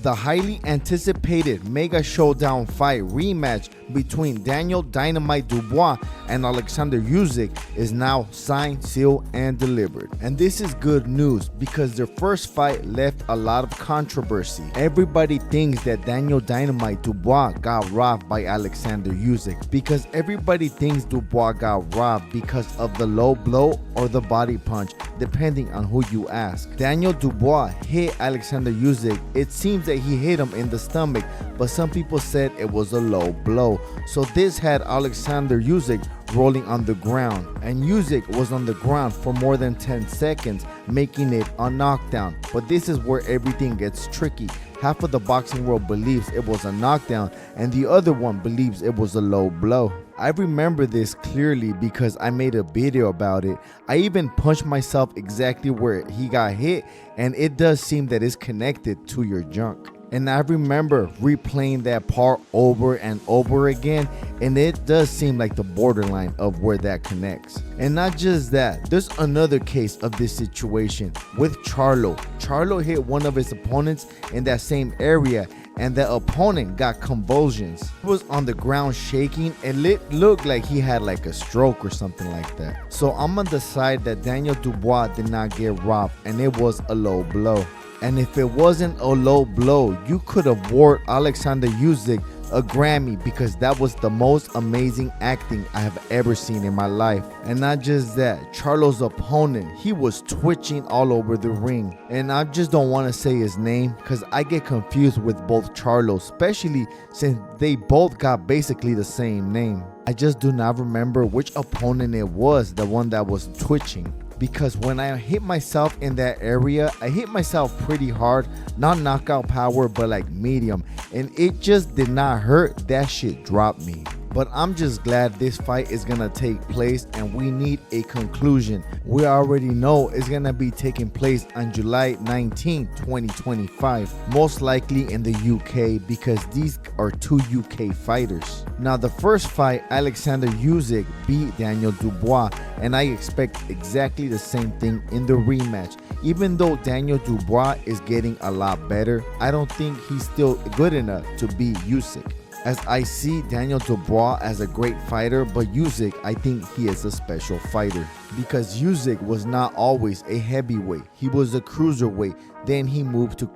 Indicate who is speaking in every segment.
Speaker 1: The highly anticipated mega showdown fight rematch between Daniel "Dynamite" Dubois and Oleksandr Usyk is now signed, sealed, and delivered. And this is good news because their first fight left a lot of controversy. Everybody thinks that Daniel "Dynamite" Dubois got robbed by Oleksandr Usyk because everybody thinks Dubois got robbed because of the low blow or the body punch, depending on who you ask. Daniel Dubois hit Oleksandr Usyk. It seems that he hit him in the stomach, but some people said it was a low blow. So this had Oleksandr Usyk rolling on the ground, and Usyk was on the ground for more than 10 seconds, making it a knockdown. But this is where everything gets tricky. Half of the boxing world believes it was a knockdown, and the other one believes it was a low blow. I remember this clearly because I made a video about it. I even punched myself exactly where he got hit, and it does seem that it's connected to your junk. And I remember replaying that part over and over again, and it does seem like the borderline of where that connects. And not just that, there's another case of this situation with Charlo. Charlo hit one of his opponents in that same area, and the opponent got convulsions. He was on the ground shaking, and it looked like he had like a stroke or something like that. So I'm on the side that Daniel Dubois did not get robbed, and it was a low blow. And if it wasn't a low blow, you could award Oleksandr Usyk a Grammy because that was the most amazing acting I have ever seen in my life. And not just that, Charlo's opponent, he was twitching all over the ring. And I just don't want to say his name because I get confused with both Charlos, especially since they both got basically the same name. I just do not remember which opponent it was, the one that was twitching. Because when I hit myself in that area, I hit myself pretty hard, not knockout power, but like medium, and it just did not hurt. That shit dropped me. But I'm just glad this fight is gonna take place, and we need a conclusion. We already know it's gonna be taking place on July 19, 2025, most likely in the UK because these are two UK fighters. Now the first fight, Oleksandr Usyk beat Daniel Dubois, and I expect exactly the same thing in the rematch. Even though Daniel Dubois is getting a lot better, I don't think he's still good enough to beat Usyk. As I see Daniel Dubois as a great fighter, but Usyk, I think he is a special fighter. Because Usyk was not always a heavyweight. He was a cruiserweight. Then he moved to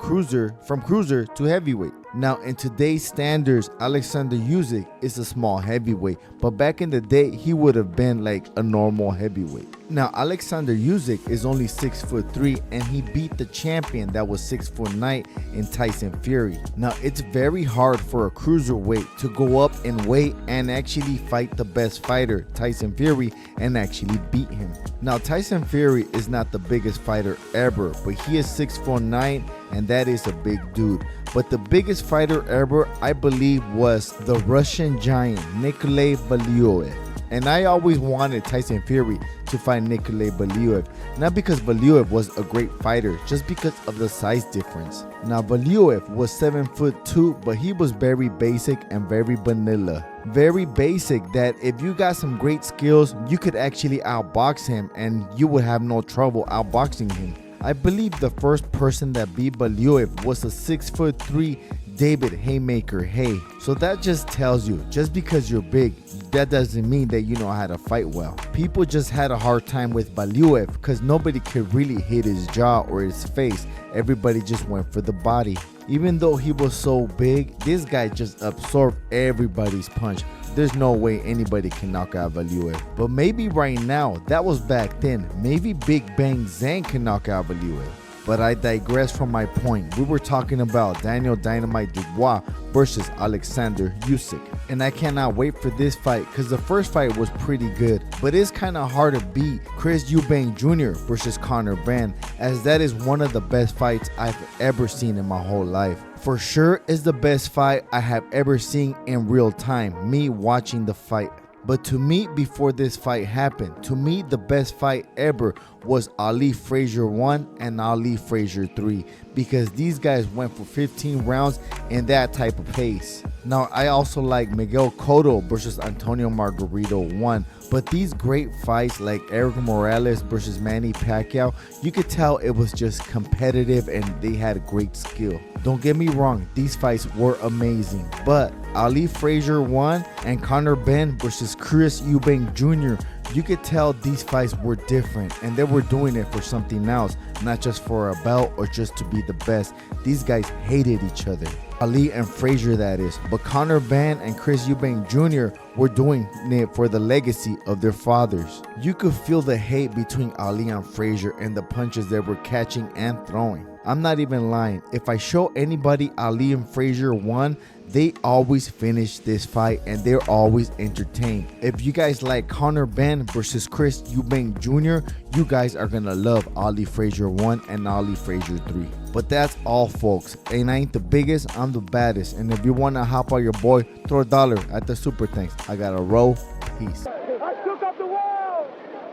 Speaker 1: from cruiser to heavyweight. Now in today's standards, Oleksandr Usyk is a small heavyweight, but back in the day, he would have been like a normal heavyweight. Now Oleksandr Usyk is only 6'3", and he beat the champion that was 6'9" in Tyson Fury. Now it's very hard for a cruiserweight to go up in weight and actually fight the best fighter, Tyson Fury, and actually beat him. Now Tyson Fury is not the biggest fighter ever, but he is 6'9", and that is a big dude. But the biggest fighter ever, I believe, was the Russian giant Nikolai Valuev. And I always wanted Tyson Fury to fight Nikolai Valuev, not because Valuev was a great fighter, just because of the size difference. Now Valuev was 7'2", but he was very basic and very vanilla. Very basic that if you got some great skills, you could actually outbox him and you would have no trouble outboxing him. I believe the first person that beat Valuev was a 6'3" David Haymaker Hay. So that just tells you, just because you're big, that doesn't mean that you know how to fight well. People just had a hard time with Valuev because nobody could really hit his jaw or his face. Everybody just went for the body. Even though he was so big, this guy just absorbed everybody's punch. There's no way anybody can knock out Valuev. But maybe right now, that was back then. Maybe Big Bang Zhang can knock out Valuev. But I digress from my point. We were talking about Daniel "Dynamite" Dubois versus Oleksandr Usyk. And I cannot wait for this fight because the first fight was pretty good. But it's kind of hard to beat Chris Eubank Jr. versus Conor Benn, as that is one of the best fights I've ever seen in my whole life. For sure is the best fight I have ever seen in real time, me watching the fight. But to me, before this fight happened, to me the best fight ever was Ali Frazier 1 and Ali Frazier 3, because these guys went for 15 rounds in that type of pace. Now, I also like Miguel Cotto versus Antonio Margarito 1, but these great fights like Eric Morales versus Manny Pacquiao, you could tell it was just competitive and they had a great skill. Don't get me wrong, these fights were amazing, but Ali Frazier 1 and Conor Benn versus Chris Eubank Jr., you could tell these fights were different and they were doing it for something else, not just for a belt or just to be the best. These guys hated each other. Ali and Frazier, that is. But Conor Benn and Chris Eubank Jr. were doing it for the legacy of their fathers. You could feel the hate between Ali and Frazier and the punches they were catching and throwing. I'm not even lying. If I show anybody Ali and Frazier 1, they always finish this fight and they're always entertained. If you guys like Conor Benn versus Chris Eubank Jr., you guys are gonna love Ali Frazier 1 and Ali Frazier 3. But that's all, folks. And I ain't the biggest, I'm the baddest. And if you wanna hop on your boy, throw $1 at the super thanks. I got a roll. Peace.
Speaker 2: I shook up the world!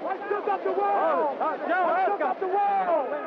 Speaker 2: I shook up the world! I shook up the world!